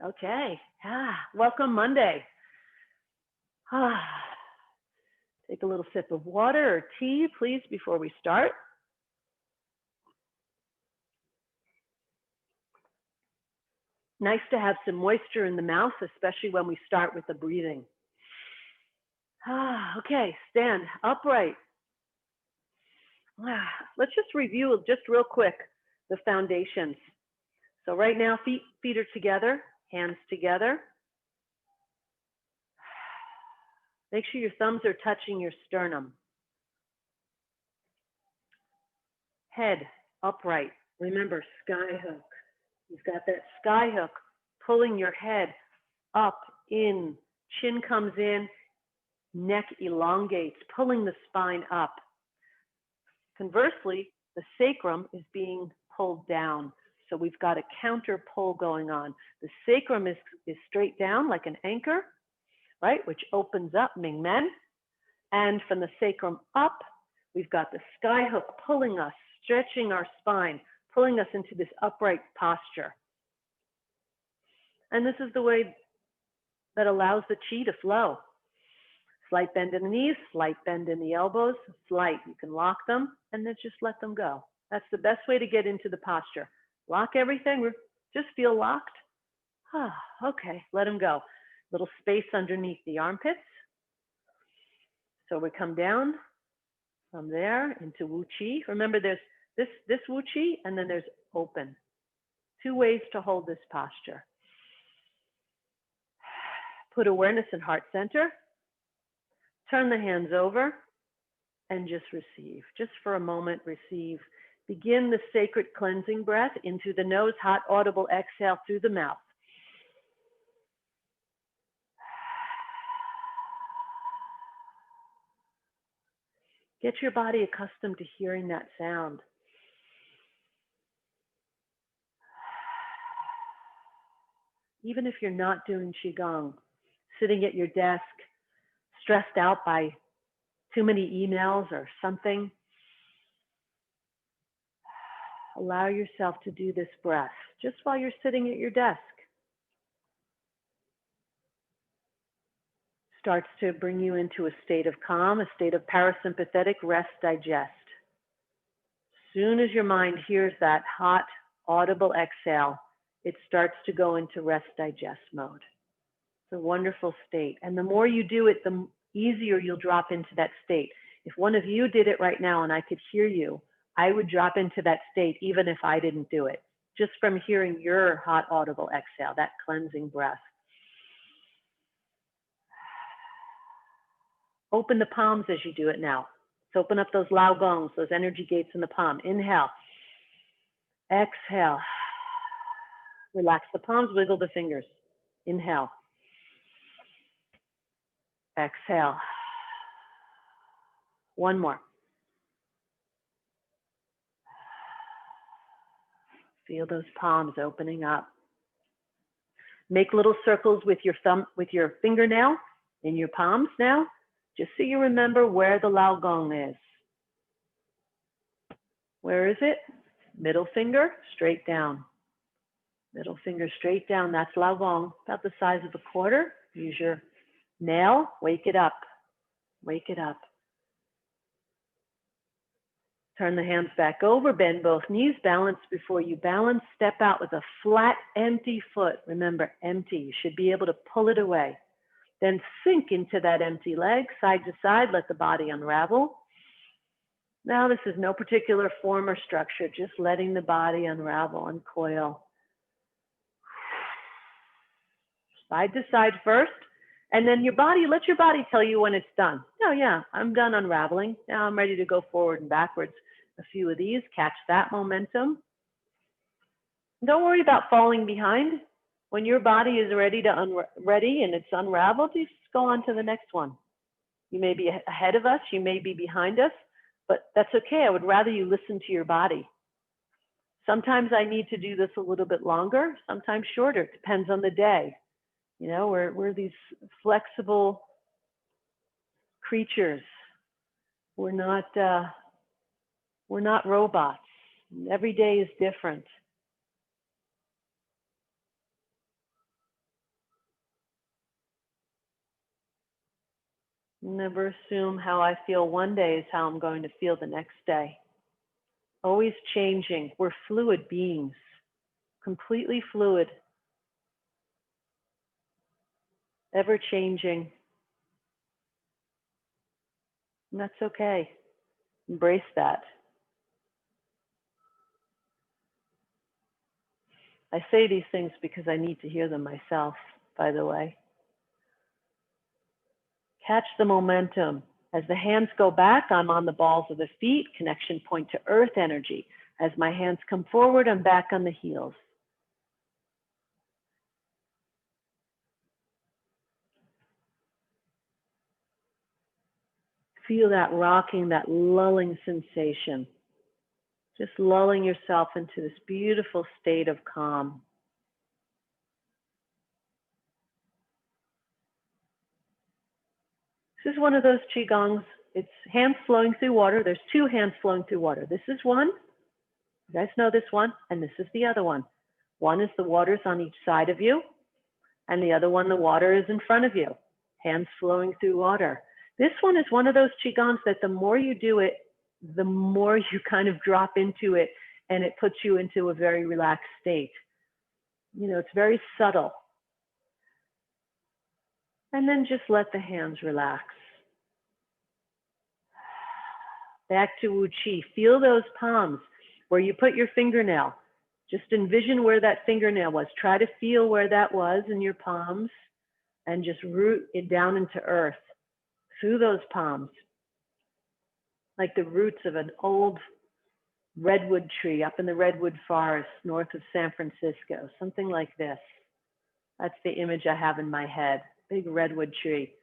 Okay. Welcome Monday. Take a little sip of water or tea, please, before we start. Nice to have some moisture in the mouth, especially when we start with the breathing. Okay, stand upright. Let's just review just real quick the foundations. So right now, feet are together, hands together. Make sure your thumbs are touching your sternum. Head upright. Remember, sky hook. You've got that sky hook pulling your head up, in, chin comes in, neck elongates, pulling the spine up. Conversely, the sacrum is being pulled down. So we've got a counter pull going on. The sacrum is straight down like an anchor, right, which opens up, Ming Men. And from the sacrum up, we've got the sky hook pulling us, stretching our spine, pulling us into this upright posture. And this is the way that allows the chi to flow. Slight bend in the knees, slight bend in the elbows, slight. You can lock them and then just let them go. That's the best way to get into the posture. Lock everything, just feel locked. Okay, let them go. Little space underneath the armpits. So we come down from there into Wu Chi. Remember, there's this Wu Chi, and then there's open. Two ways to hold this posture. Put awareness in heart center. Turn the hands over and just receive. Just for a moment, receive. Begin the sacred cleansing breath into the nose, hot, audible exhale through the mouth. Get your body accustomed to hearing that sound. Even if you're not doing Qigong, sitting at your desk, stressed out by too many emails or something, allow yourself to do this breath just while you're sitting at your desk. Starts to bring you into a state of calm, a state of parasympathetic rest, digest. Soon as your mind hears that hot, audible exhale, it starts to go into rest, digest mode. It's a wonderful state. And the more you do it, the easier you'll drop into that state. If one of you did it right now and I could hear you, I would drop into that state even if I didn't do it, just from hearing your hot, audible exhale, that cleansing breath. Open the palms as you do it now. So open up those lao gongs, those energy gates in the palm. Inhale. Exhale. Relax the palms, wiggle the fingers. Inhale. Exhale. One more. Feel those palms opening up. Make little circles with your thumb, with your fingernail in your palms now, just so you remember where the lao gong is. Where is it? Middle finger, straight down. Middle finger straight down, that's lao gong, about the size of a quarter. Use your nail, wake it up. Wake it up. Turn the hands back over, bend both knees, balance before you balance. Step out with a flat, empty foot. Remember, empty. You should be able to pull it away. Then sink into that empty leg, side to side, let the body unravel. Now this is no particular form or structure, just letting the body unravel, uncoil. Side to side first, and then let your body tell you when it's done. Oh yeah, I'm done unraveling. Now I'm ready to go forward and backwards. A few of these, catch that momentum. Don't worry about falling behind. When your body is ready and it's unraveled, you just go on to the next one. You may be ahead of us, you may be behind us, but that's okay. I would rather you listen to your body. Sometimes I need to do this a little bit longer, sometimes shorter. It depends on the day. You know, we're these flexible creatures. We're not robots. Every day is different. Never assume how I feel one day is how I'm going to feel the next day. Always changing. We're fluid beings, completely fluid, ever changing. And that's okay. Embrace that. I say these things because I need to hear them myself, by the way. Catch the momentum. As the hands go back, I'm on the balls of the feet, connection point to earth energy. As my hands come forward, I'm back on the heels. Feel that rocking, that lulling sensation. Just lulling yourself into this beautiful state of calm. This is one of those Qigongs. It's hands flowing through water. There's two hands flowing through water. This is one. You guys know this one. And this is the other one. One is the water's on each side of you. And the other one, the water is in front of you. Hands flowing through water. This one is one of those Qigongs that the more you do it, the more you kind of drop into it. And it puts you into a very relaxed state. You know, it's very subtle. And then just let the hands relax. Back to Wu Qi. Feel those palms where you put your fingernail. Just envision where that fingernail was. Try to feel where that was in your palms and just root it down into earth through those palms. Like the roots of an old redwood tree up in the redwood forest north of San Francisco. Something like this. That's the image I have in my head. Big redwood tree.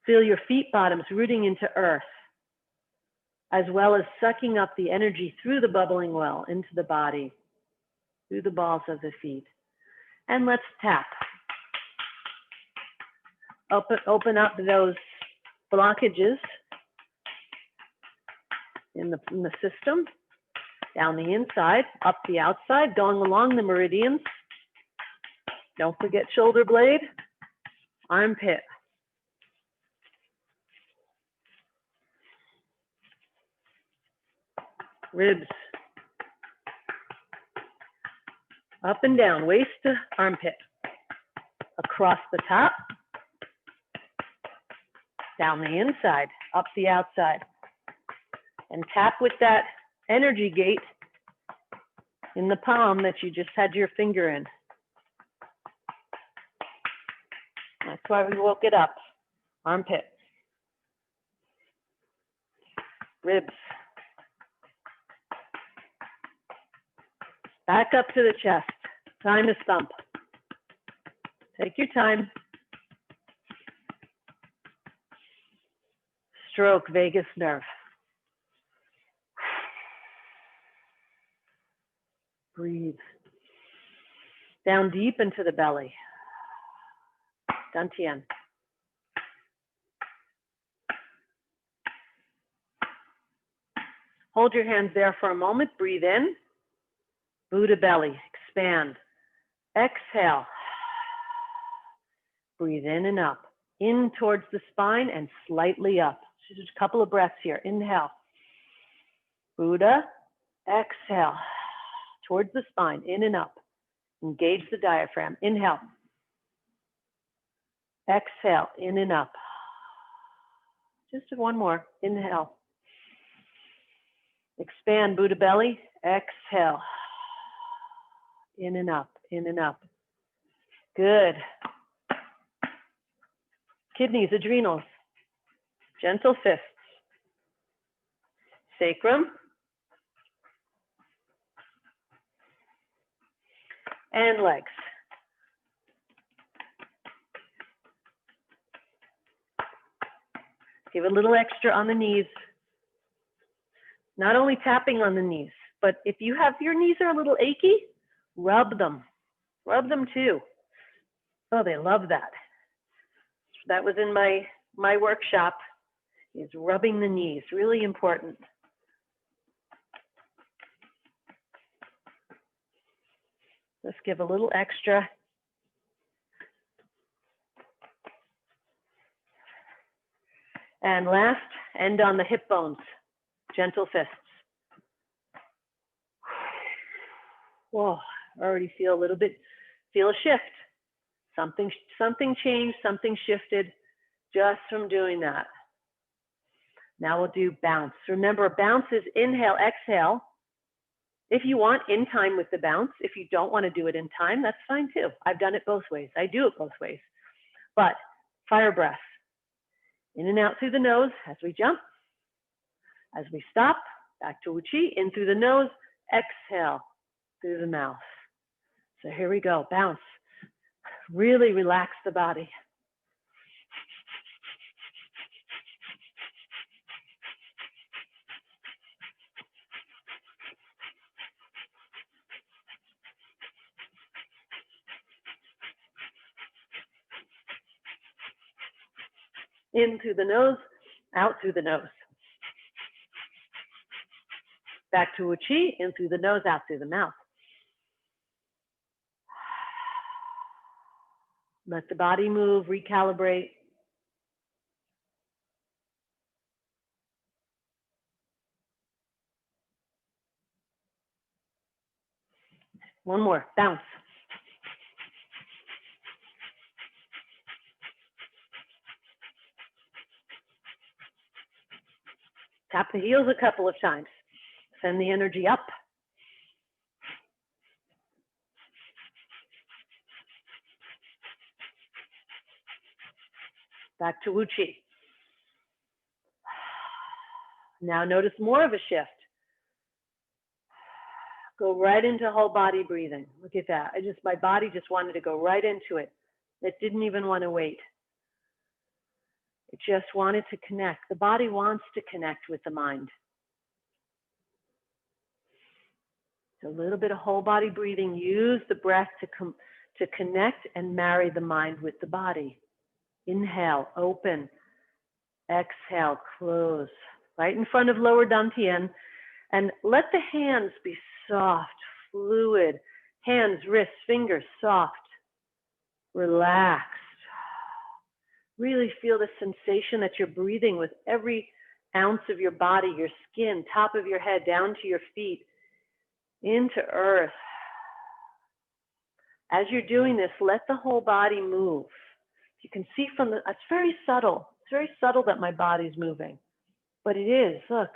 Feel your feet bottoms rooting into earth, as well as sucking up the energy through the bubbling well into the body, through the balls of the feet. And let's tap. Open up those blockages in the system, down the inside, up the outside, going along the meridians. Don't forget shoulder blade, armpit. Ribs. Up and down, waist to armpit. Across the top. Down the inside, up the outside. And tap with that energy gate in the palm that you just had your finger in. That's why we woke it up. Armpit. Ribs. Back up to the chest. Time to thump. Take your time. Stroke vagus nerve. Breathe. Down deep into the belly. Dantian. Hold your hands there for a moment. Breathe in. Buddha belly. Expand. Exhale. Breathe in and up. In towards the spine and slightly up. Just a couple of breaths here. Inhale. Buddha. Exhale. Towards the spine. In and up. Engage the diaphragm. Inhale. Exhale. In and up. Just one more. Inhale. Expand Buddha belly. Exhale. In and up. In and up. Good. Kidneys, adrenals. Gentle fists. Sacrum. And legs. Give a little extra on the knees. Not only tapping on the knees, but if you have your knees are a little achy, rub them. Rub them too. Oh, they love that. That was in my workshop, is rubbing the knees. Really important. Let's give a little extra. And last, end on the hip bones, gentle fists. Whoa, already feel a little bit, feel a shift. Something changed, something shifted just from doing that. Now we'll do bounce. Remember, bounce is inhale, exhale. If you want, in time with the bounce. If you don't want to do it in time, that's fine too. I've done it both ways. I do it both ways. But fire breath. In and out through the nose as we jump. As we stop, back to Uchi, in through the nose, exhale through the mouth. So here we go, bounce. Really relax the body. In through the nose, out through the nose. Back to Uchi, in through the nose, out through the mouth. Let the body move, recalibrate. One more, bounce. Tap the heels a couple of times. Send the energy up. Back to Uchi. Now notice more of a shift. Go right into whole body breathing. Look at that. My body just wanted to go right into it. It didn't even want to wait. It just wanted to connect. The body wants to connect with the mind. So a little bit of whole body breathing. Use the breath to connect and marry the mind with the body. Inhale, open. Exhale, close. Right in front of lower dantian. And let the hands be soft, fluid. Hands, wrists, fingers, soft. Relaxed. Really feel the sensation that you're breathing with every ounce of your body, your skin, top of your head, down to your feet, into earth. As you're doing this, let the whole body move. You can see it's very subtle. It's very subtle that my body's moving. But it is, look.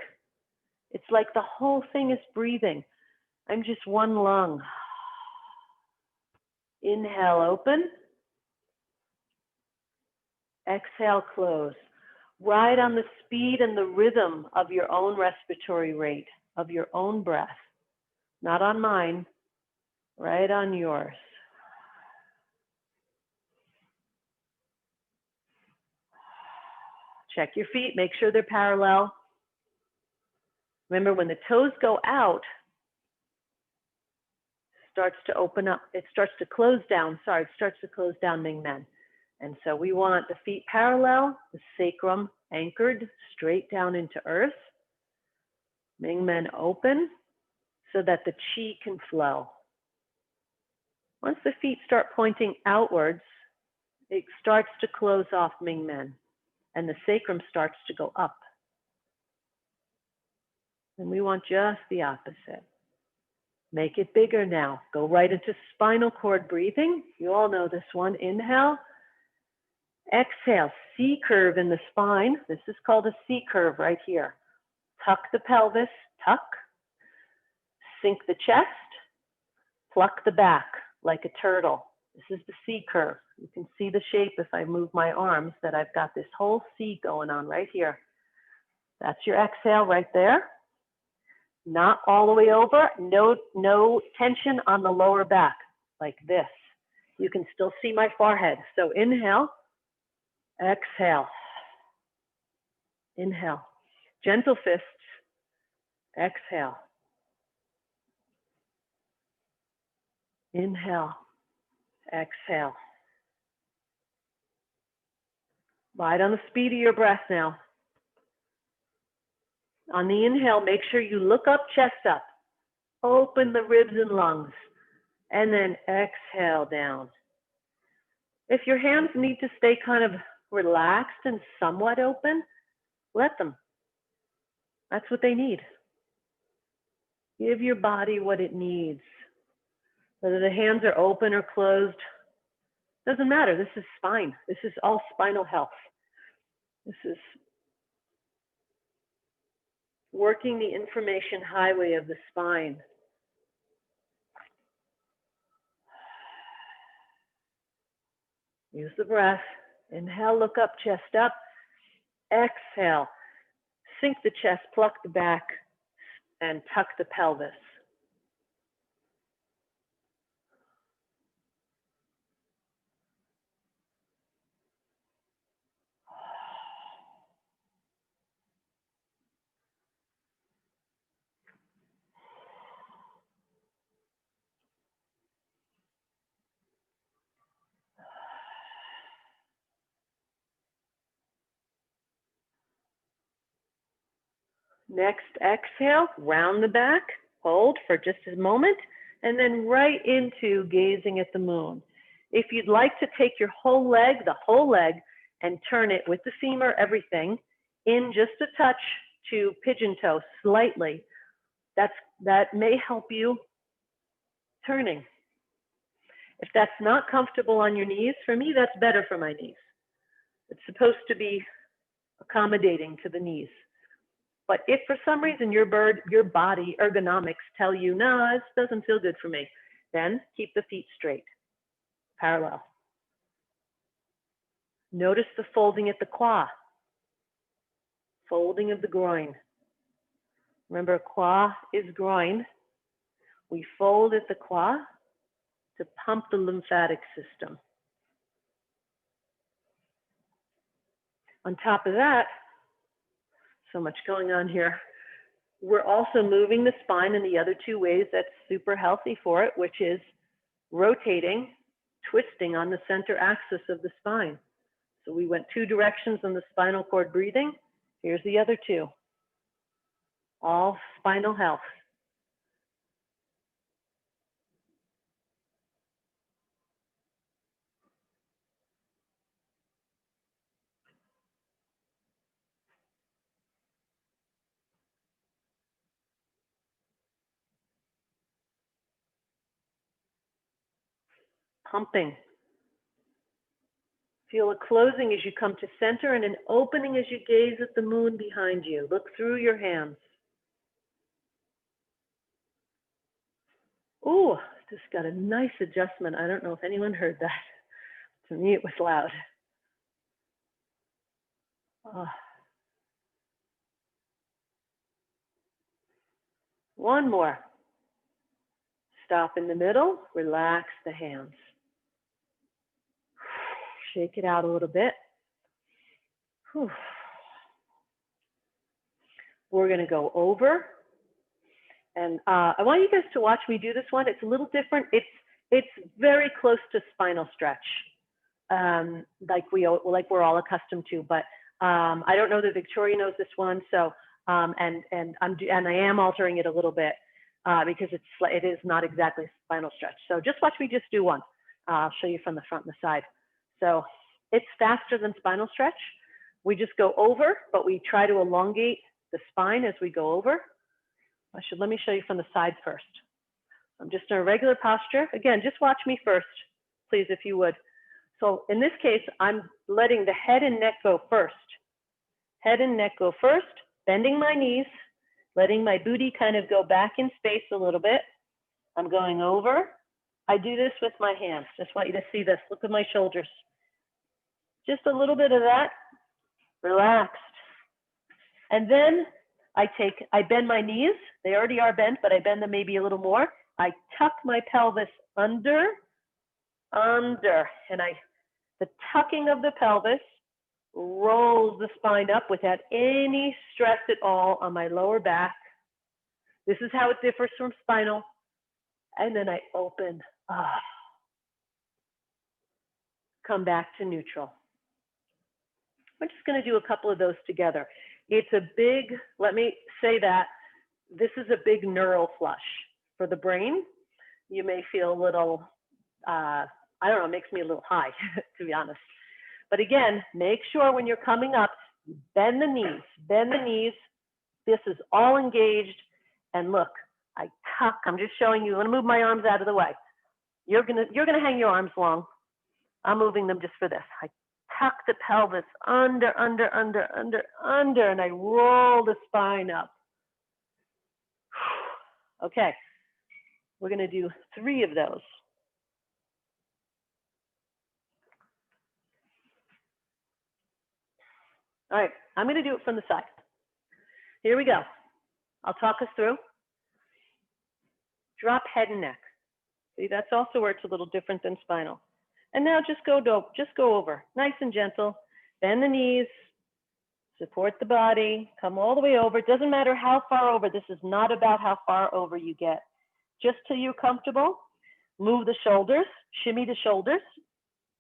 It's like the whole thing is breathing. I'm just one lung. Inhale, open. Exhale, close. Ride on the speed and the rhythm of your own respiratory rate, of your own breath. Not on mine, right on yours. Check your feet, make sure they're parallel. Remember, when the toes go out, starts to open up, it starts to close down, Ming Men. And so we want the feet parallel, the sacrum anchored straight down into earth. Ming Men open so that the chi can flow. Once the feet start pointing outwards, it starts to close off Ming Men and the sacrum starts to go up. And we want just the opposite. Make it bigger now. Go right into spinal cord breathing. You all know this one. Inhale. Exhale, C curve in the spine. This is called a C curve right here. Tuck the pelvis, tuck. Sink the chest. Pluck the back like a turtle. This is the C curve. You can see the shape if I move my arms that I've got this whole C going on right here. That's your exhale right there. Not all the way over. No tension on the lower back like this. You can still see my forehead. So inhale. Exhale. Inhale. Gentle fists. Exhale. Inhale. Exhale. Ride on the speed of your breath now. On the inhale, make sure you look up, chest up. Open the ribs and lungs. And then exhale down. If your hands need to stay kind of relaxed and somewhat open, Let them. That's what they need. Give your body what it needs. Whether the hands are open or closed, doesn't matter. This is spine. This is all spinal health. This is working the information highway of the spine. Use the breath. Inhale, look up, chest up. Exhale, sink the chest, pluck the back, and tuck the pelvis. Next exhale, round the back, hold for just a moment, and then right into gazing at the moon. If you'd like to take your whole leg, the whole leg, and turn it with the femur, everything, in just a touch to pigeon toe slightly, that may help you turning. If that's not comfortable on your knees, for me, that's better for my knees. It's supposed to be accommodating to the knees. But if for some reason your body ergonomics tell you, no, this doesn't feel good for me, then keep the feet straight, parallel. Notice the folding at the qua, folding of the groin. Remember, qua is groin. We fold at the qua to pump the lymphatic system. On top of that, so much going on here, we're also moving the spine in the other two ways that's super healthy for it, which is rotating, twisting on the center axis of the spine. So we went two directions on the spinal cord breathing. Here's the other two. All spinal health. Pumping. Feel a closing as you come to center and an opening as you gaze at the moon behind you. Look through your hands. Ooh, just got a nice adjustment. I don't know if anyone heard that. To me, it was loud. Oh. One more. Stop in the middle, relax the hands. Shake it out a little bit. Whew. We're going to go over. And I want you guys to watch me do this one. It's a little different. It's very close to spinal stretch, like we're all accustomed to. But I don't know that Victoria knows this one. So and I am altering it a little bit because it is not exactly spinal stretch. So just watch me just do one. I'll show you from the front and the side. So it's faster than spinal stretch. We just go over, but we try to elongate the spine as we go over. Let me show you from the side first. I'm just in a regular posture. Again, just watch me first, please, if you would. So in this case, I'm letting the head and neck go first. Head and neck go first, bending my knees, letting my booty kind of go back in space a little bit. I'm going over. I do this with my hands. Just want you to see this. Look at my shoulders. Just a little bit of that, relaxed. And then I bend my knees. They already are bent, but I bend them maybe a little more. I tuck my pelvis under, and the tucking of the pelvis rolls the spine up without any stress at all on my lower back. This is how it differs from spinal. And then I open, come back to neutral. We're just going to do a couple of those together. It's a big, let me say that, this is a big neural flush for the brain. You may feel a little, I don't know, it makes me a little high, to be honest. But again, make sure when you're coming up, Bend the knees, bend the knees. This is all engaged. And look, I tuck, I'm just showing you, I'm gonna move my arms out of the way. You're gonna hang your arms long. I'm moving them just for this. I tuck the pelvis under, and I roll the spine up. Okay, we're gonna do 3 of those. All right, I'm gonna do it from the side. Here we go. I'll talk us through. Drop head and neck. See, that's also where it's a little different than spinal. And now just go over, nice and gentle. Bend the knees, support the body, come all the way over. It doesn't matter how far over. This is not about how far over you get. Just till you're comfortable. Move the shoulders, shimmy the shoulders.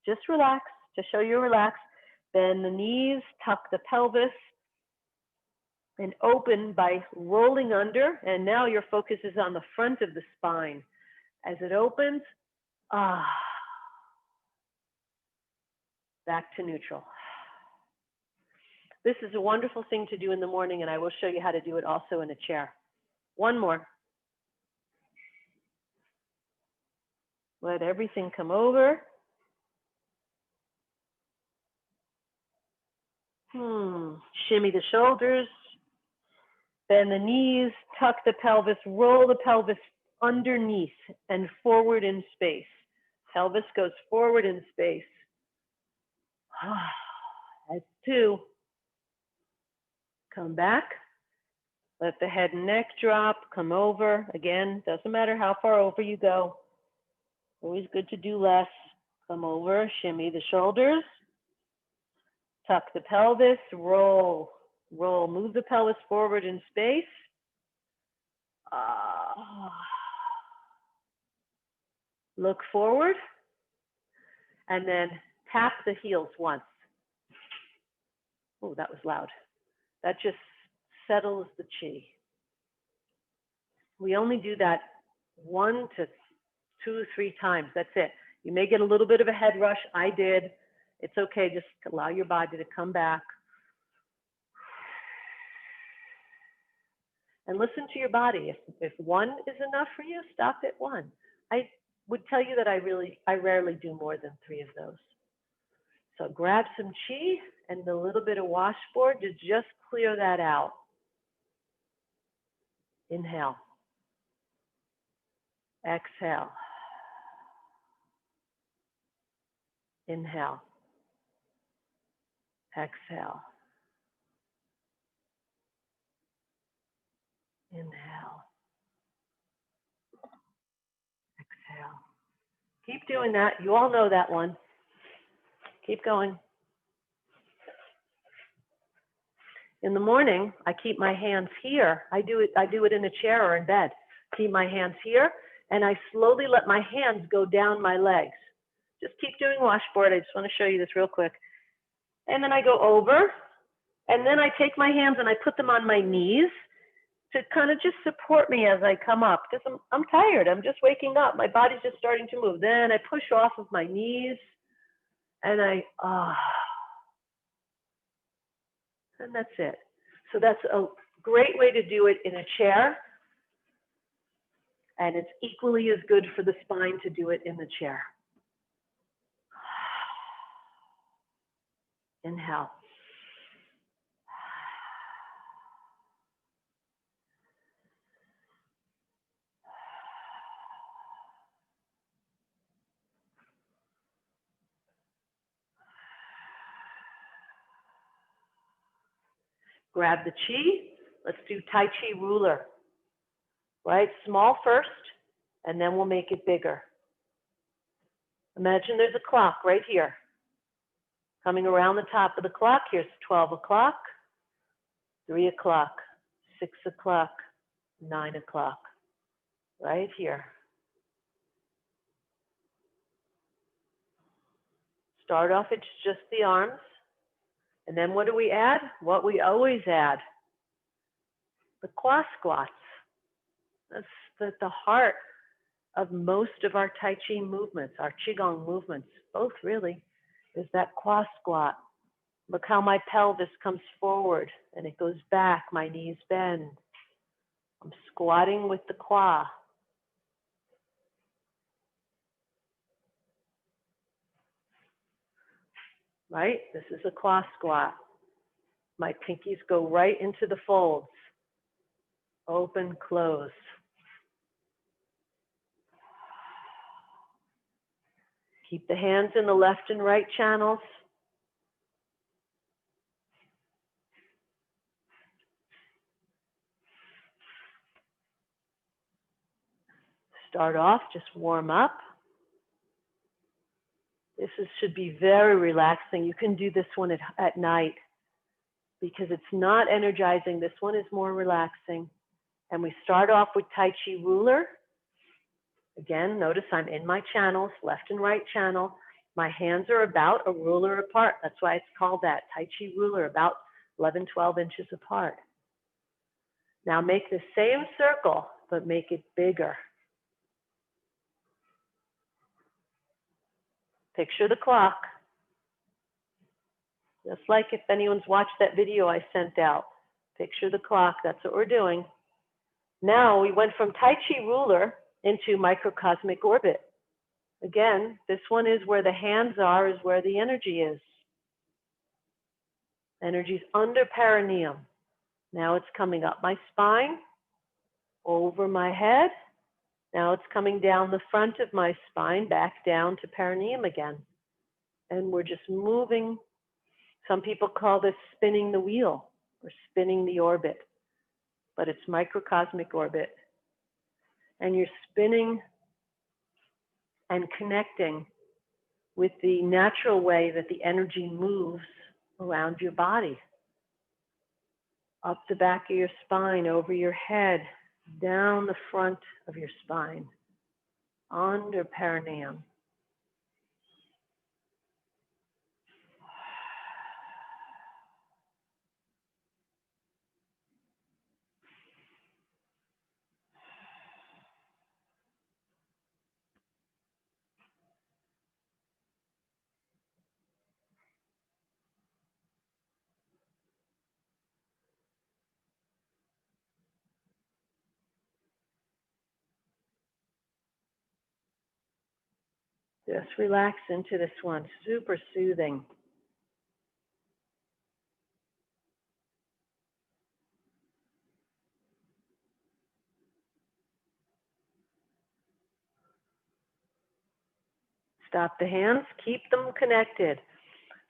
Just relax, to show you're relaxed. Bend the knees, tuck the pelvis, and open by rolling under. And now your focus is on the front of the spine. As it opens, back to neutral. This is a wonderful thing to do in the morning, and I will show you how to do it also in a chair. One more. Let everything come over. Shimmy the shoulders, bend the knees, tuck the pelvis, roll the pelvis underneath and forward in space. Pelvis goes forward in space. That's 2. Come back. Let the head and neck drop, come over. Again, doesn't matter how far over you go. Always good to do less. Come over, shimmy the shoulders. Tuck the pelvis, roll, roll. Move the pelvis forward in space. Look forward. And then tap the heels once. Oh, that was loud. That just settles the chi. We only do that 1 to 2, 3 times. That's it. You may get a little bit of a head rush. I did. It's okay. Just allow your body to come back. And listen to your body. If 1 is enough for you, stop at 1. I would tell you that I rarely do more than 3 of those. So grab some chi and a little bit of washboard to just clear that out. Inhale. Exhale. Inhale. Exhale. Inhale. Exhale. Keep doing that. You all know that one. Keep going. In the morning, I keep my hands here. I do it in a chair or in bed. Keep my hands here, and I slowly let my hands go down my legs. Just keep doing washboard. I just want to show you this real quick. And then I go over, and then I take my hands and I put them on my knees to kind of just support me as I come up, because I'm tired. I'm just waking up. My body's just starting to move. Then I push off of my knees, and and that's it. So that's a great way to do it in a chair. And it's equally as good for the spine to do it in the chair. Inhale. Grab the chi. Let's do Tai Chi ruler. Right? Small first, and then we'll make it bigger. Imagine there's a clock right here. Coming around the top of the clock, here's 12 o'clock, 3 o'clock, 6 o'clock, 9 o'clock. Right here. Start off, it's just the arms. And then what do we add? What we always add. The cross squats. That's the heart of most of our Tai Chi movements, our Qigong movements, both really, is that cross squat. Look how my pelvis comes forward and it goes back, my knees bend. I'm squatting with the qua. Right? This is a qua squat. My pinkies go right into the folds. Open, close. Keep the hands in the left and right channels. Start off, just warm up. Should be very relaxing. You can do this one at night because it's not energizing. This one is more relaxing. And we start off with Tai Chi ruler. Again, notice I'm in my channels, left and right channel. My hands are about a ruler apart. That's why it's called that, Tai Chi ruler, about 11, 12 inches apart. Now make the same circle, but make it bigger. Picture the clock. Just like if anyone's watched that video I sent out. Picture the clock, that's what we're doing. Now we went from Tai Chi ruler into microcosmic orbit. Again, this one is where the hands are, is where the energy is. Energy's under perineum. Now it's coming up my spine, over my head. Now it's coming down the front of my spine, back down to perineum again. And we're just moving. Some people call this spinning the wheel or spinning the orbit, but it's microcosmic orbit. And you're spinning and connecting with the natural way that the energy moves around your body. Up the back of your spine, over your head, down the front of your spine, under perineum. Just relax into this one, super soothing. Stop the hands, keep them connected.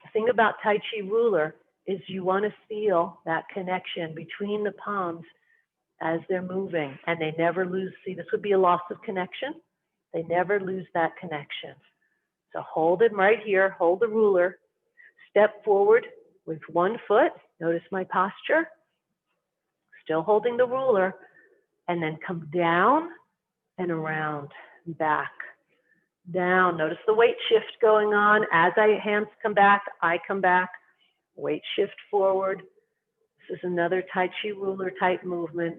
The thing about Tai Chi ruler is you want to feel that connection between the palms as they're moving, and they never lose. See, this would be a loss of connection. They never lose that connection. So hold it right here, hold the ruler, step forward with one foot. Notice my posture, still holding the ruler, and then come down and around, back, down. Notice the weight shift going on. As hands come back, I come back, weight shift forward. This is another Tai Chi ruler type movement.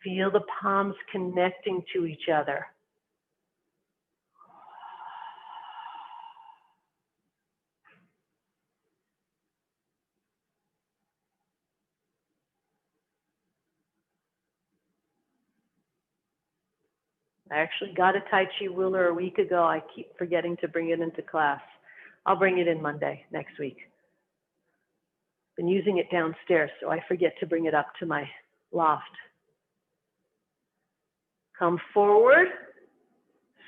Feel the palms connecting to each other. I actually got a Tai Chi ruler a week ago. I keep forgetting to bring it into class. I'll bring it in Monday, next week. Been using it downstairs, so I forget to bring it up to my loft. Come forward,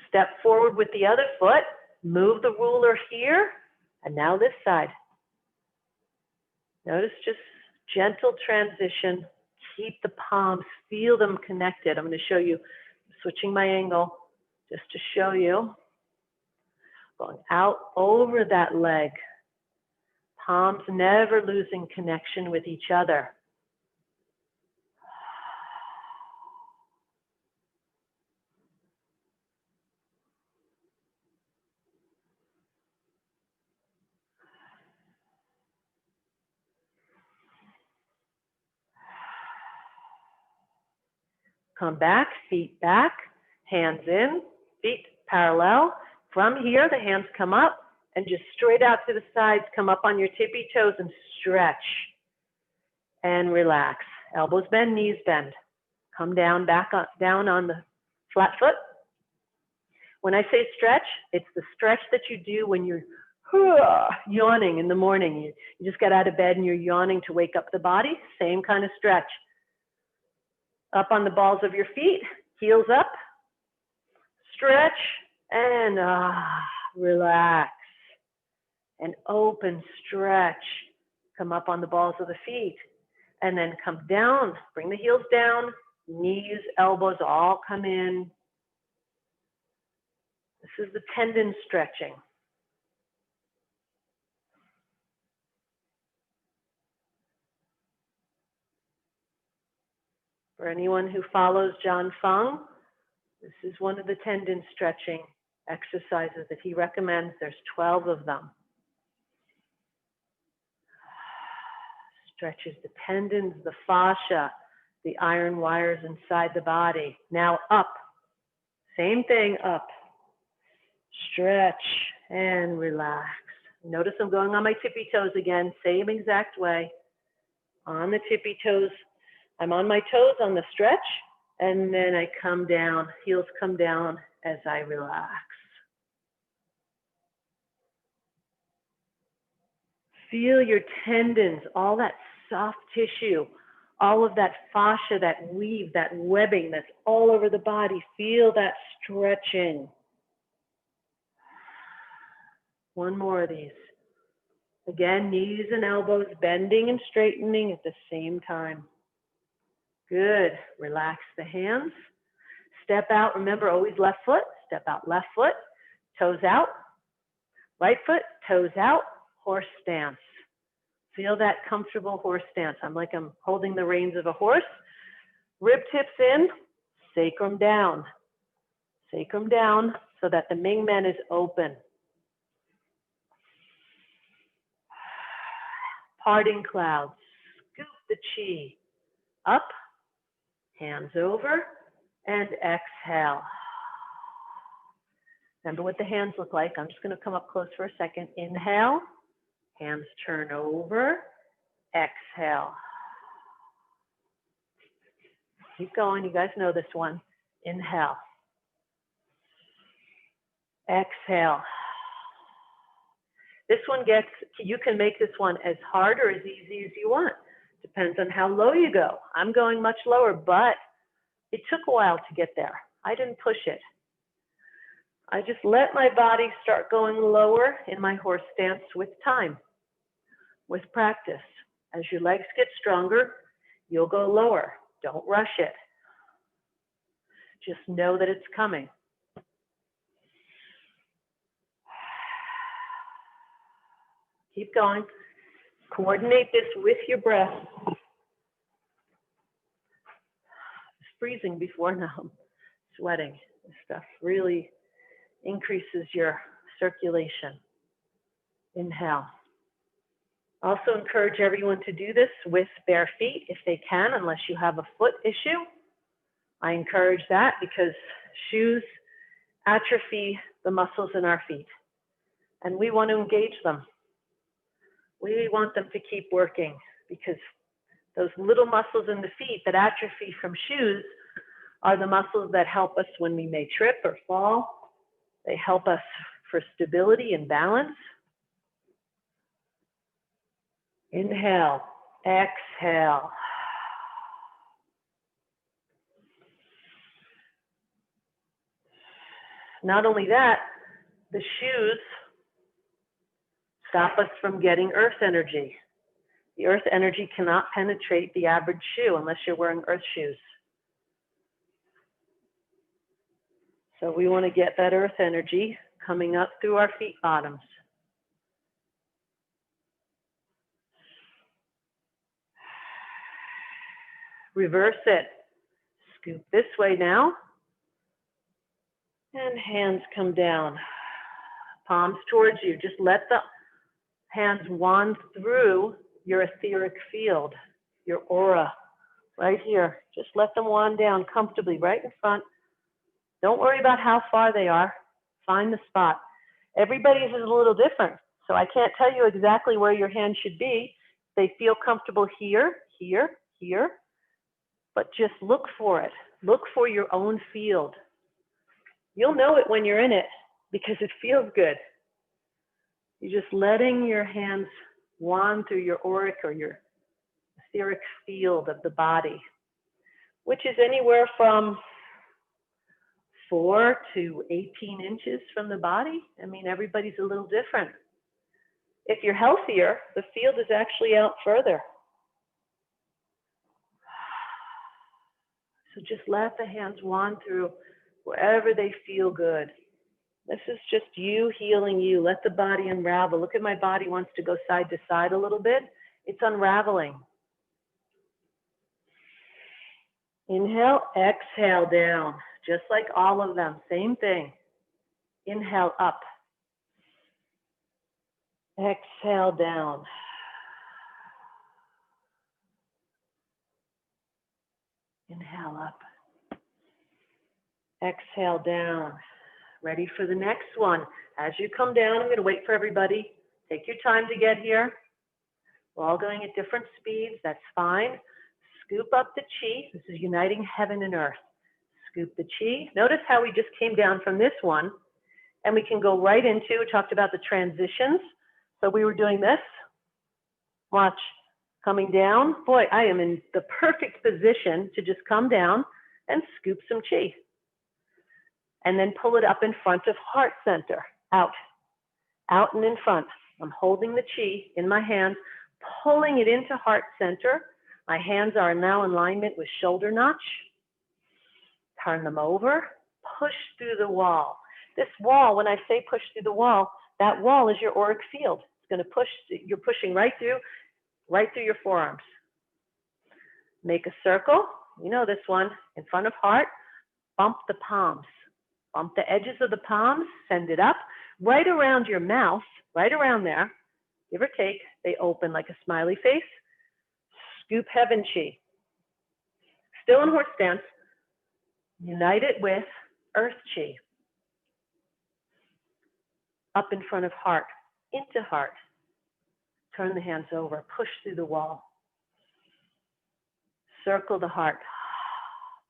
step forward with the other foot, move the ruler here, and now this side. Notice just gentle transition. Keep the palms, feel them connected. I'm going to show you, switching my angle just to show you. Going out over that leg. Palms never losing connection with each other. Come back, feet back, hands in, feet parallel. From here, the hands come up, And just straight out to the sides, come up on your tippy toes and stretch. And relax. Elbows bend, knees bend. Come down, back up, down on the flat foot. When I say stretch, it's the stretch that you do when you're yawning in the morning. You just got out of bed and you're yawning to wake up the body. Same kind of stretch. Up on the balls of your feet, heels up. Stretch and relax. And open, stretch. Come up on the balls of the feet. And then come down, bring the heels down, knees, elbows all come in. This is the tendon stretching. For anyone who follows John Fung, this is one of the tendon stretching exercises that he recommends. There's 12 of them. Stretches the tendons, the fascia, the iron wires inside the body. Now up. Same thing, up. Stretch and relax. Notice I'm going on my tippy toes again. Same exact way. On the tippy toes. I'm on my toes on the stretch, and then I come down. Heels come down as I relax. Feel your tendons, all that soft tissue, all of that fascia, that weave, that webbing that's all over the body. Feel that stretching. One more of these. Again, knees and elbows bending and straightening at the same time. Good. Relax the hands. Step out. Remember, always left foot. Step out, left foot. Toes out. Right foot, toes out. Horse stance. Feel that comfortable horse stance. I'm holding the reins of a horse. Rib tips in, sacrum down. Sacrum down so that the Ming Men is open. Parting clouds. Scoop the chi. Up, hands over, and exhale. Remember what the hands look like. I'm just going to come up close for a second. Inhale. Hands turn over, exhale. Keep going, you guys know this one. Inhale. Exhale. This one you can make this one as hard or as easy as you want. Depends on how low you go. I'm going much lower, but it took a while to get there. I didn't push it. I just let my body start going lower in my horse stance with time. With practice. As your legs get stronger, you'll go lower. Don't rush it. Just know that it's coming. Keep going. Coordinate this with your breath. It's freezing before now. I'm sweating. This stuff really increases your circulation. Inhale. Also encourage everyone to do this with bare feet if they can, unless you have a foot issue. I encourage that because shoes atrophy the muscles in our feet, and we want to engage them. We want them to keep working because those little muscles in the feet that atrophy from shoes are the muscles that help us when we may trip or fall. They help us for stability and balance. Inhale, exhale. Not only that, the shoes stop us from getting earth energy. The earth energy cannot penetrate the average shoe unless you're wearing earth shoes. So we want to get that earth energy coming up through our feet bottoms. Reverse it. Scoop this way now. And hands come down. Palms towards you. Just let the hands wand through your etheric field, your aura, right here. Just let them wand down comfortably right in front. Don't worry about how far they are. Find the spot. Everybody's is a little different. So I can't tell you exactly where your hand should be. They feel comfortable here, here, here, but just look for it. Look for your own field. You'll know it when you're in it because it feels good. You're just letting your hands wand through your auric or your etheric field of the body, which is anywhere from 4 to 18 inches from the body. I mean, everybody's a little different. If you're healthier, the field is actually out further. So just let the hands wand through wherever they feel good. This is just you healing you. Let the body unravel. Look at my body wants to go side to side a little bit. It's unraveling. Inhale, exhale down, just like all of them. Same thing. Inhale up. Exhale down. Inhale up. Exhale down. Ready for the next one. As you come down, I'm going to wait for everybody. Take your time to get here. We're all going at different speeds. That's fine. Scoop up the chi. This is uniting heaven and earth. Scoop the chi. Notice how we just came down from this one, and we can go right into, we talked about the transitions. So we were doing this. Watch. Coming down. Boy, I am in the perfect position to just come down and scoop some chi. And then pull it up in front of heart center. Out. Out and in front. I'm holding the chi in my hands, pulling it into heart center. My hands are now in alignment with shoulder notch. Turn them over. Push through the wall. This wall, when I say push through the wall, that wall is your auric field. It's going to push, you're pushing right through your forearms. Make a circle. You know this one. In front of heart. Bump the palms. Bump the edges of the palms. Send it up. Right around your mouth. Right around there. Give or take. They open like a smiley face. Scoop heaven chi. Still in horse stance. Unite it with earth chi. Up in front of heart. Into heart. Turn the hands over. Push through the wall. Circle the heart.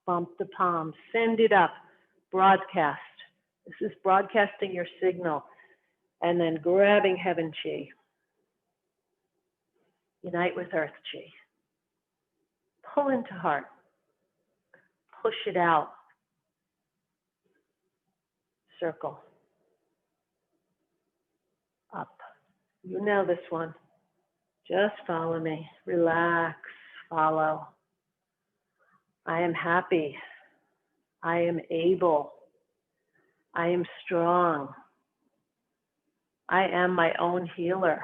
Bump the palms. Send it up. Broadcast. This is broadcasting your signal. And then grabbing heaven chi. Unite with earth chi. Pull into heart. Push it out. Circle. Up. You know this one. Just follow me. Relax. Follow. I am happy. I am able. I am strong. I am my own healer.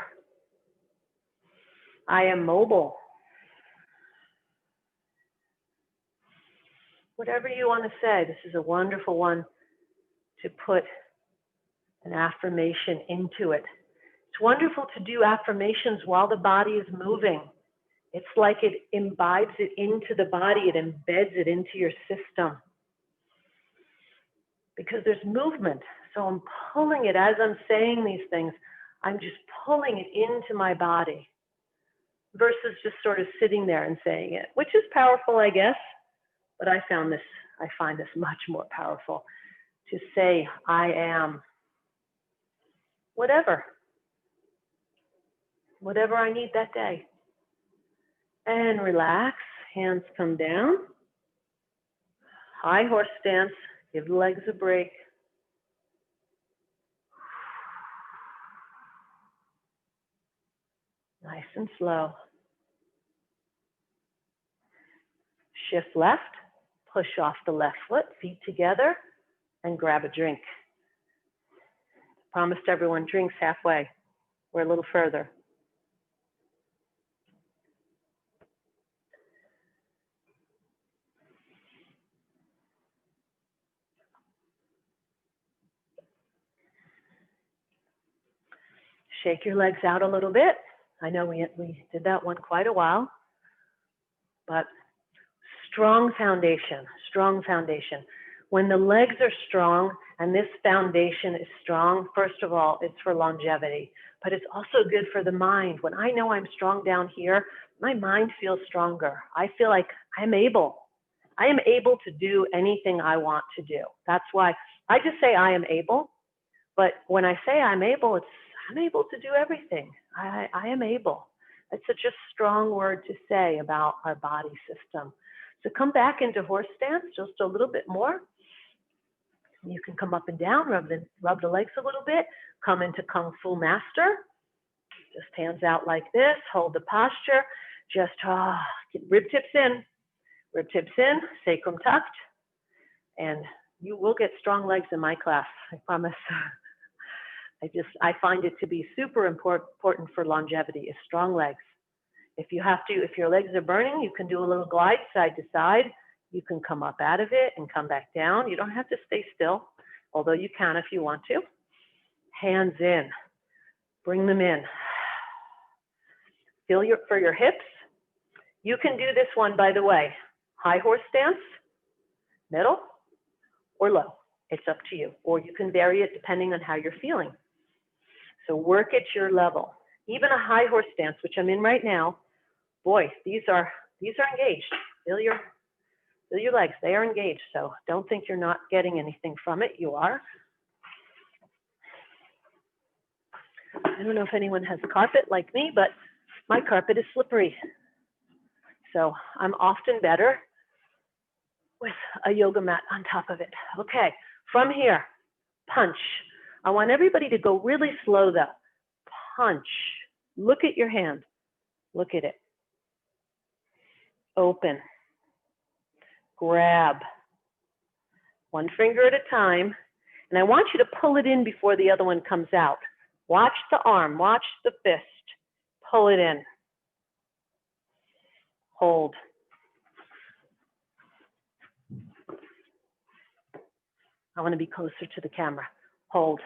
I am mobile. Whatever you want to say, this is a wonderful one to put an affirmation into it. It's wonderful to do affirmations while the body is moving. It's like it imbibes it into the body. It embeds it into your system. Because there's movement. So I'm pulling it as I'm saying these things. I'm just pulling it into my body versus just sort of sitting there and saying it, which is powerful, I guess. But I find this much more powerful to say, I am whatever I need that day. And relax, hands come down. High horse stance, give the legs a break. Nice and slow. Shift left, push off the left foot, feet together, and grab a drink. Promised everyone drinks halfway. We're a little further. Shake your legs out a little bit. I know we did that one quite a while, but strong foundation, strong foundation. When the legs are strong, And this foundation is strong. First of all, it's for longevity, but it's also good for the mind. When I know I'm strong down here, my mind feels stronger. I feel like I am able to do anything I want to do. That's why I just say I am able. But when I say I'm able, I'm able to do everything. I am able. It's such a strong word to say about our body system. So come back into horse stance just a little bit more. You can come up and down, rub the legs a little bit, come into Kung Fu Master. Just hands out like this, hold the posture, just get rib tips in, sacrum tucked, and you will get strong legs in my class, I promise. I find it to be super important for longevity is strong legs. If your legs are burning, you can do a little glide side to side. You can come up out of it and come back down. You don't have to stay still, although you can if you want to. Hands in, bring them in. Feel for your hips. You can do this one, by the way, high horse stance, middle, or low. It's up to you. Or you can vary it depending on how you're feeling. So work at your level. Even a high horse stance, which I'm in right now, boy, these are engaged. Feel your legs, they are engaged. So don't think you're not getting anything from it. You are. I don't know if anyone has carpet like me, but my carpet is slippery. So I'm often better with a yoga mat on top of it. Okay, from here, punch. I want everybody to go really slow though. Punch. Look at your hand. Look at it. Open. Grab. One finger at a time. And I want you to pull it in before the other one comes out. Watch the arm. Watch the fist. Pull it in. Hold. I want to be closer to the camera. Hold.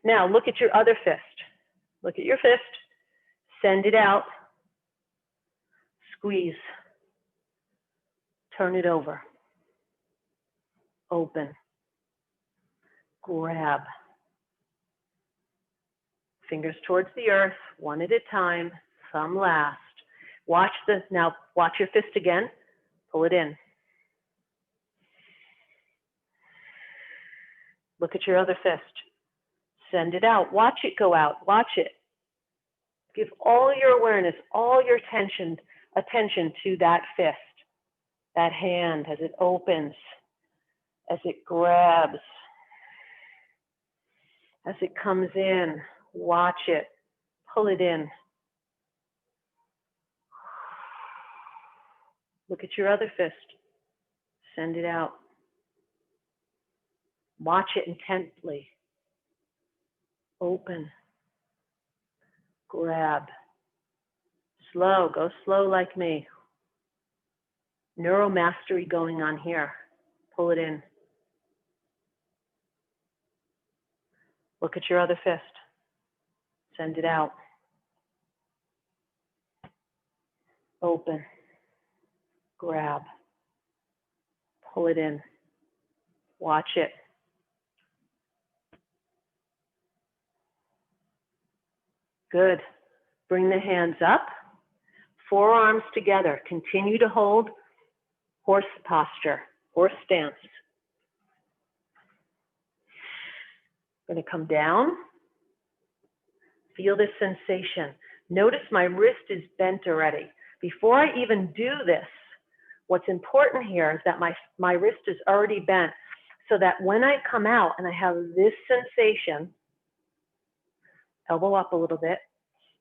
Now look at your other fist. Look at your fist. Send it out. Squeeze. Turn it over. Open. Grab. Fingers towards the earth, one at a time, thumb last. Now watch your fist again. Pull it in. Look at your other fist. Send it out. Watch it go out. Watch it. Give all your awareness, all your attention to that fist, that hand as it opens, as it grabs, as it comes in. Watch it. Pull it in. Look at your other fist. Send it out. Watch it intently. Open. Grab. Slow. Go slow like me. Neuromastery going on here. Pull it in. Look at your other fist. Send it out. Open. Grab. Pull it in. Watch it. Good. Bring the hands up. Forearms together. Continue to hold horse posture, horse stance. I'm going to come down. Feel this sensation. Notice my wrist is bent already. Before I even do this, what's important here is that my wrist is already bent so that when I come out and I have this sensation, elbow up a little bit,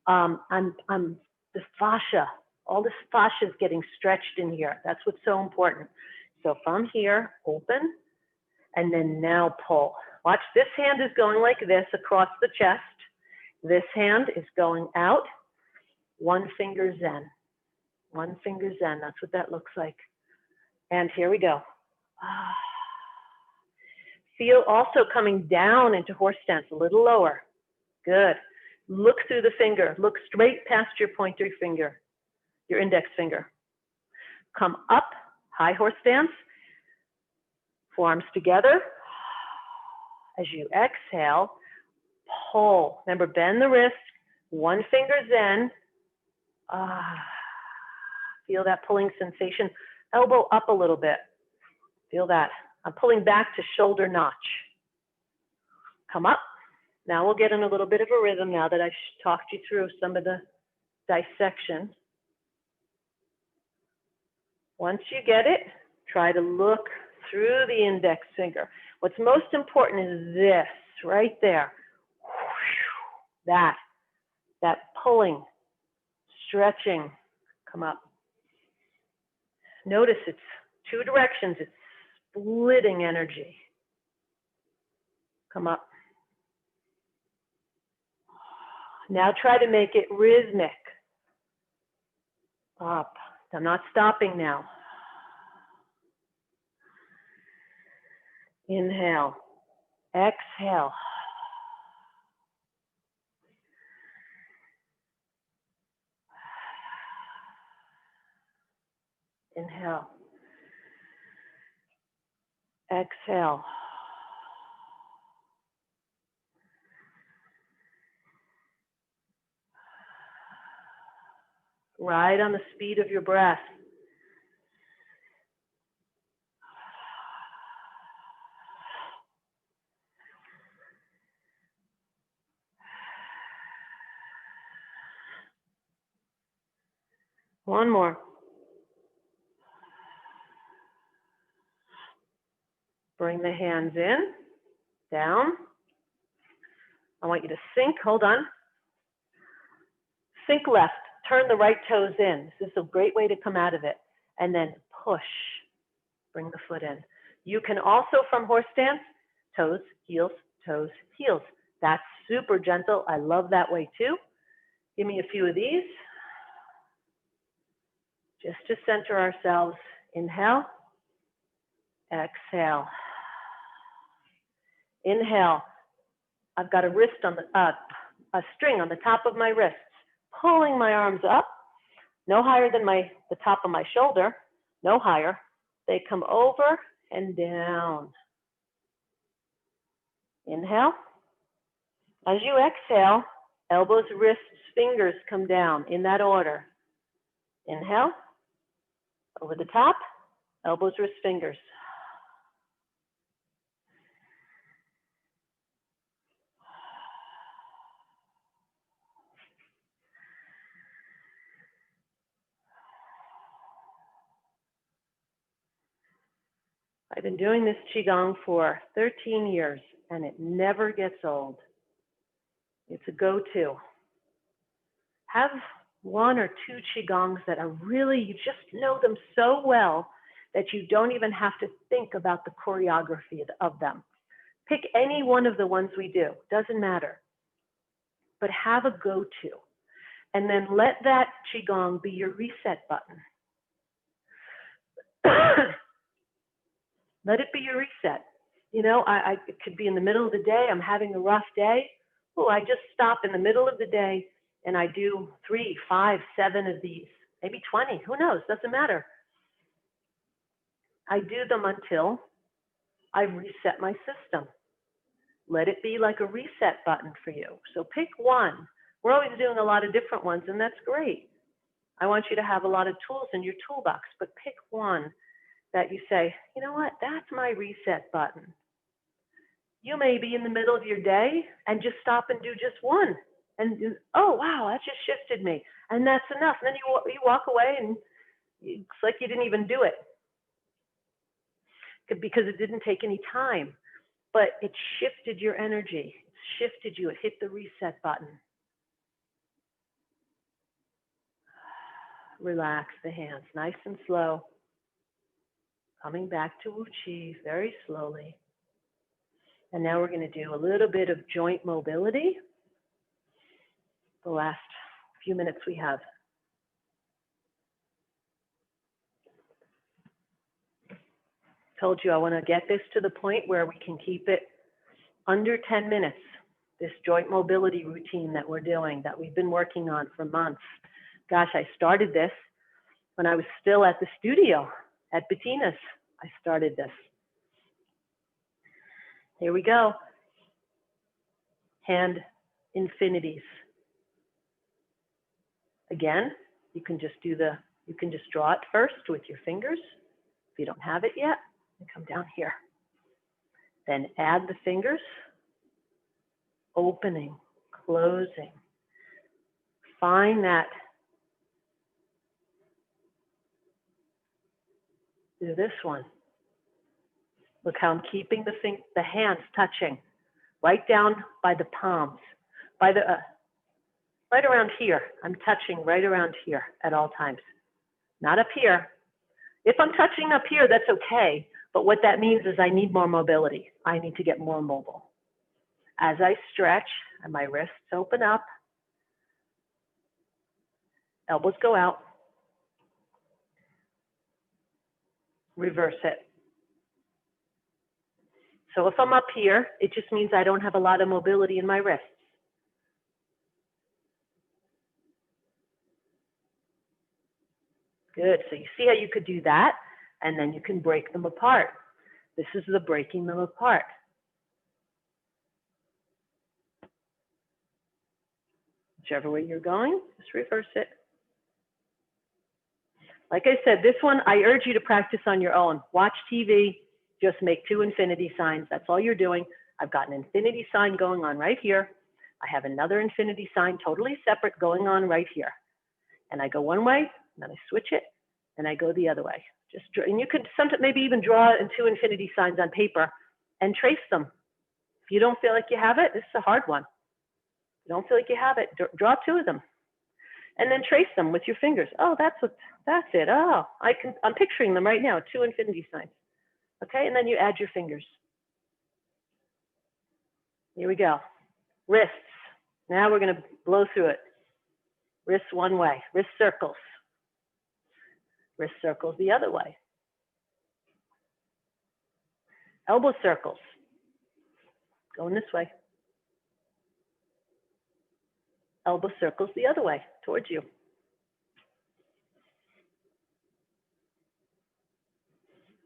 I'm the fascia, all this fascia is getting stretched in here. That's what's so important. So from here, open, and then now pull. Watch, this hand is going like this across the chest. This hand is going out. One finger Zen. One finger Zen. That's what that looks like. And here we go. Feel also coming down into horse stance, a little lower. Good. Look through the finger. Look straight past your pointer finger, your index finger. Come up, high horse stance. Forearms together. As you exhale, pull. Remember, bend the wrist, one finger's in. Feel that pulling sensation. Elbow up a little bit. Feel that. I'm pulling back to shoulder notch. Come up. Now we'll get in a little bit of a rhythm now that I've talked you through some of the dissection. Once you get it, try to look through the index finger. What's most important is this, right there. That pulling, stretching, come up. Notice it's two directions, it's splitting energy. Come up. Now try to make it rhythmic. Up. I'm not stopping now. Inhale. Exhale. Inhale. Exhale. Ride on the speed of your breath. One more. Bring the hands in, down. I want you to sink, hold on. Sink left, turn the right toes in. This is a great way to come out of it. And then push, bring the foot in. You can also, from horse stance, toes, heels, heels. That's super gentle. I love that way too. Give me a few of these. Just to center ourselves. Inhale, exhale. Inhale. I've got a wrist on the, a string on the top of my wrists, pulling my arms up, no higher than the top of my shoulder, no higher. They come over and down. Inhale. As you exhale, elbows, wrists, fingers come down in that order. Inhale, over the top, elbows, wrists, fingers. I've been doing this Qigong for 13 years and it never gets old. It's a go-to. Have one or two Qigongs that are really, you just know them so well that you don't even have to think about the choreography of them. Pick any one of the ones we do, doesn't matter. But have a go-to. And then let that Qigong be your reset button. Let it be your reset. You know, it could be in the middle of the day, I'm having a rough day. Oh, I just stop in the middle of the day and I do 3, 5, 7 of these, maybe 20, who knows, doesn't matter. I do them until I reset my system. Let it be like a reset button for you. So pick one. We're always doing a lot of different ones and that's great. I want you to have a lot of tools in your toolbox, but pick one that you say, you know what, that's my reset button. You may be in the middle of your day and just stop and do just one. And oh, wow, that just shifted me. And that's enough. And then you walk away and it's like you didn't even do it. Because it didn't take any time. But it shifted your energy. It shifted you. It hit the reset button. Relax the hands, nice and slow. Coming back to Wu Qi very slowly. And now we're going to do a little bit of joint mobility. The last few minutes we have. Told you I want to get this to the point where we can keep it under 10 minutes. This joint mobility routine that we're doing, that we've been working on for months. Gosh, I started this when I was still at the studio at Bettina's. I started this. Here we go. hand infinities. Again, you can just draw it first with your fingers. If you don't have it yet, you come down here. Then add the fingers, opening, closing. Find that. Do this one. Look how I'm keeping the hands touching, right down by the palms, by the right around here. I'm touching right around here at all times, not up here. If I'm touching up here, that's okay. But what that means is I need more mobility. I need to get more mobile. As I stretch and my wrists open up, elbows go out, reverse it. So if I'm up here, it just means I don't have a lot of mobility in my wrists. Good, so you see how you could do that, and then you can break them apart. This is the breaking them apart. Whichever way you're going, just reverse it. Like I said, this one, I urge you to practice on your own. Watch TV, just make 2 infinity signs. That's all you're doing. I've got an infinity sign going on right here. I have another infinity sign totally separate going on right here. And I go one way, and then I switch it, and I go the other way. Just draw, and you could sometimes maybe even draw 2 infinity signs on paper and trace them. If you don't feel like you have it, this is a hard one. If you don't feel like you have it, draw 2 of them. And then trace them with your fingers. Oh, that's it. Oh, I'm picturing them right now, 2 infinity signs. Okay, and then you add your fingers. Here we go. Wrists. Now we're going to blow through it. Wrists one way, wrist circles. Wrist circles the other way. Elbow circles. Going this way. Elbow circles the other way, towards you.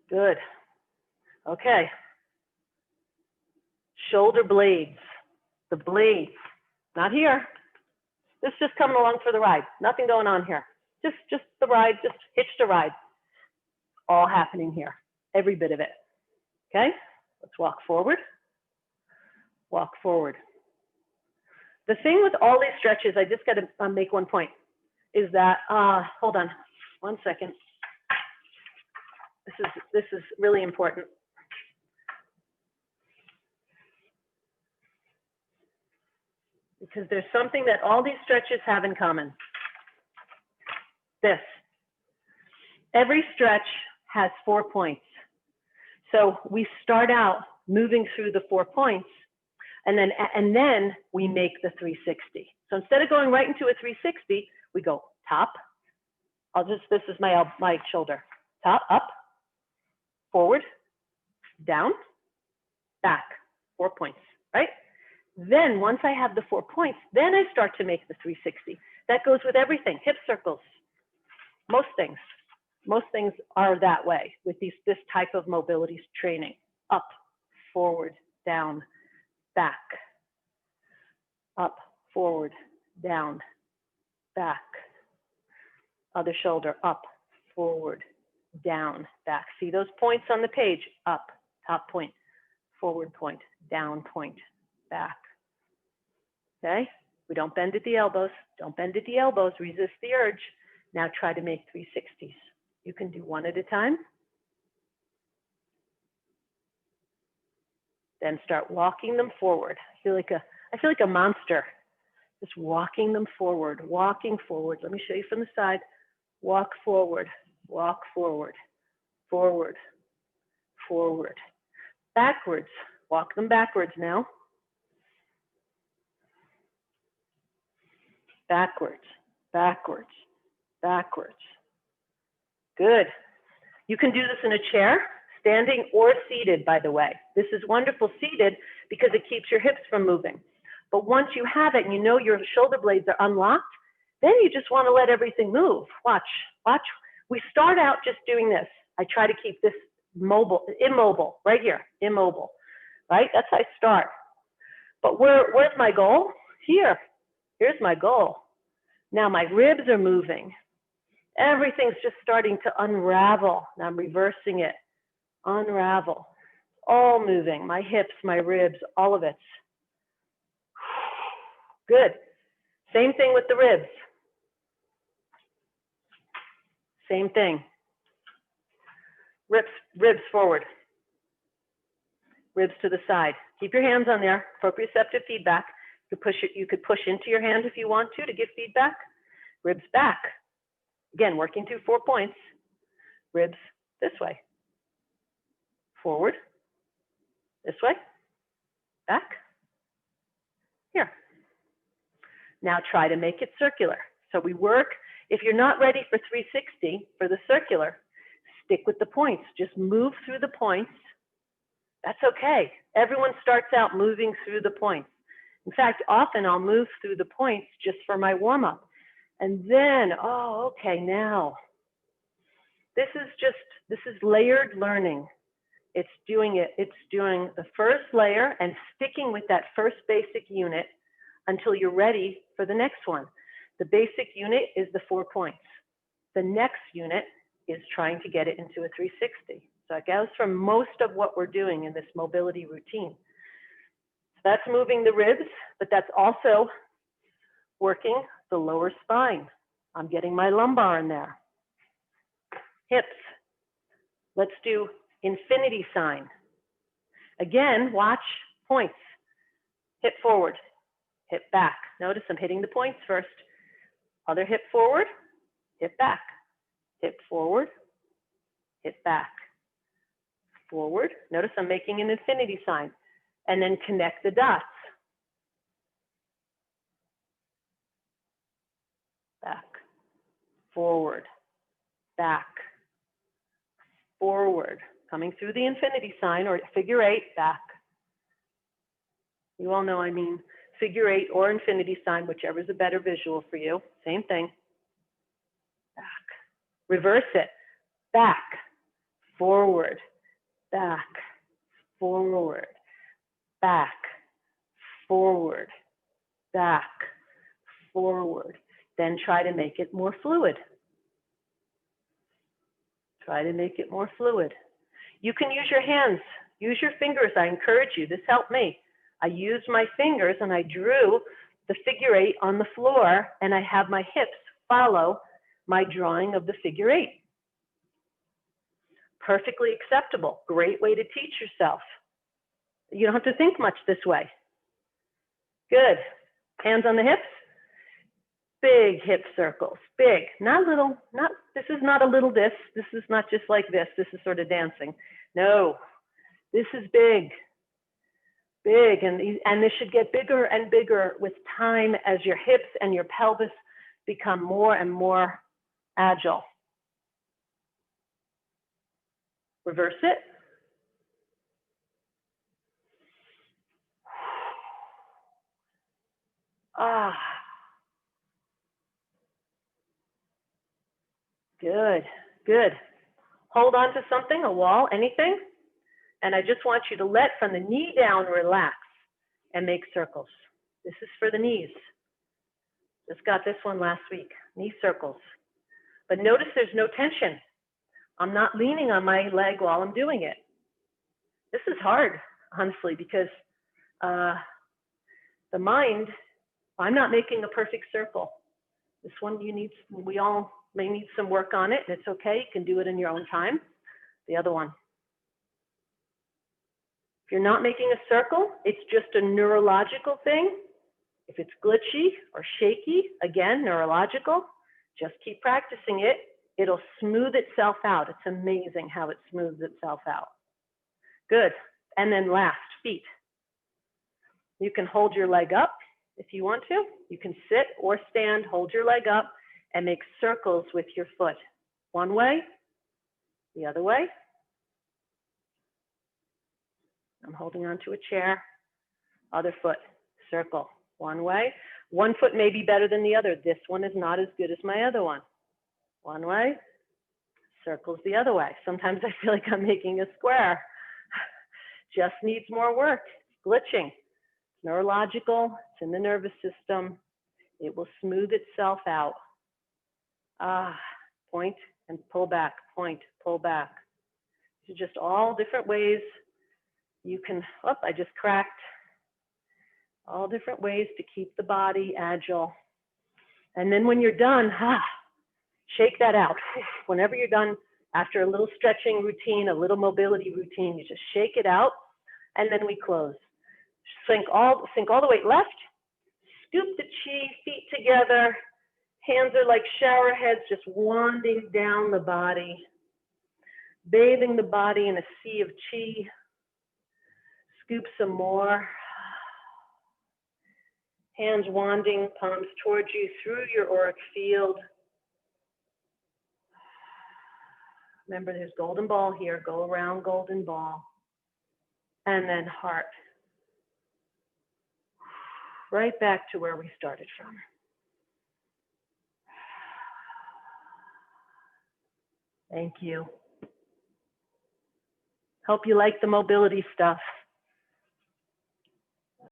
Good. Okay. Shoulder blades. The blades. Not here. This is just coming along for the ride. Nothing going on here. Just the ride, just hitch the ride. All happening here. Every bit of it. Okay? Let's walk forward. Walk forward. The thing with all these stretches, I just got to make one point, is that, hold on, 1 second. This is really important. Because there's something that all these stretches have in common. This. Every stretch has 4 points. So we start out moving through the 4 points, and then we make the 360. So instead of going right into a 360, we go top. This is my shoulder. Top, up, forward, down, back. 4 points, right? Then once I have the 4 points, then I start to make the 360. That goes with everything, hip circles, most things. Most things are that way with this type of mobility training. Up, forward, down, back. Up, forward, down, back. Other shoulder, up, forward, down, back. See those points on the page? Up, top point, forward point, down point, back. Okay? We don't bend at the elbows. Don't bend at the elbows. Resist the urge. Now try to make 360s. You can do one at a time. Then start walking them forward. I feel like a monster. Just walking them forward, walking forward. Let me show you from the side. Walk forward, walk forward, forward, forward. Backwards. Walk them backwards now. Backwards, backwards, backwards. Good. You can do this in a chair, standing or seated, by the way. This is wonderful seated because it keeps your hips from moving. But once you have it and you know your shoulder blades are unlocked, then you just want to let everything move. Watch, watch. We start out just doing this. I try to keep this immobile, right here, immobile, right? That's how I start. But where's my goal? Here. Here's my goal. Now my ribs are moving. Everything's just starting to unravel. Now I'm reversing it. Unravel. All moving. My hips, my ribs, all of it. Good. Same thing with the ribs. Same thing. Ribs forward. Ribs to the side. Keep your hands on there. Proprioceptive feedback. You could push into your hand if you want to give feedback. Ribs back. Again, working through 4 points. Ribs this way. Forward. This way. Back. Here. Now try to make it circular. So we work, if you're not ready for 360, for the circular, stick with the points. Just move through the points. That's okay. Everyone starts out moving through the points. In fact, often I'll move through the points just for my warm-up. And then, oh, okay, now. This is layered learning. It's doing the first layer and sticking with that first basic unit until you're ready for the next one. The basic unit is the 4 points. The next unit is trying to get it into a 360. So it goes for most of what we're doing in this mobility routine. So that's moving the ribs, but that's also working the lower spine. I'm getting my lumbar in there. Hips. Let's do infinity sign. Again, watch points. Hip forward, hip back. Notice I'm hitting the points first. Other hip forward, hip back. Hip forward, hip back. Forward. Notice I'm making an infinity sign. And then connect the dots. Back, forward, back, forward. Coming through the infinity sign or figure 8, back. You all know I mean figure 8 or infinity sign, whichever is a better visual for you. Same thing. Back. Reverse it. Back, forward, back, forward, back, forward, back, forward. Then try to make it more fluid. Try to make it more fluid. You can use your hands, use your fingers. I encourage you. This helped me. I used my fingers and I drew the figure 8 on the floor and I have my hips follow my drawing of the figure 8. Perfectly acceptable. Great way to teach yourself. You don't have to think much this way. Good. Hands on the hips. Big hip circles. Big. Not little. This is not a little this. This is not just like this. This is sort of dancing. No. This is big. Big. And this should get bigger and bigger with time as your hips and your pelvis become more and more agile. Reverse it. Ah. Good, good. Hold on to something, a wall, anything. And I just want you to let from the knee down, relax and make circles. This is for the knees. Just got this one last week, knee circles. But notice there's no tension. I'm not leaning on my leg while I'm doing it. This is hard, honestly, because the mind, I'm not making a perfect circle. This one we all may need some work on it, and it's okay. You can do it in your own time. The other one. If you're not making a circle, it's just a neurological thing. If it's glitchy or shaky, again, neurological, just keep practicing it. It'll smooth itself out. It's amazing how it smooths itself out. Good. And then last, feet. You can hold your leg up if you want to. You can sit or stand, hold your leg up, and make circles with your foot. One way, the other way. I'm holding onto a chair. Other foot, circle. One way. One foot may be better than the other. This one is not as good as my other one. One way, circles the other way. Sometimes I feel like I'm making a square. Just needs more work. It's glitching. Neurological, it's in the nervous system. It will smooth itself out. Point and pull back, point, pull back. These are just all different ways you can, I just cracked. All different ways to keep the body agile. And then when you're done, shake that out. Whenever you're done, after a little stretching routine, a little mobility routine, you just shake it out, and then we close. Sink all the weight left, scoop the chi, feet together, hands are like shower heads, just wanding down the body, bathing the body in a sea of chi. Scoop some more. Hands wanding, palms towards you through your auric field. Remember, there's golden ball here. Go around golden ball. And then heart. Right back to where we started from. Thank you. Hope you like the mobility stuff.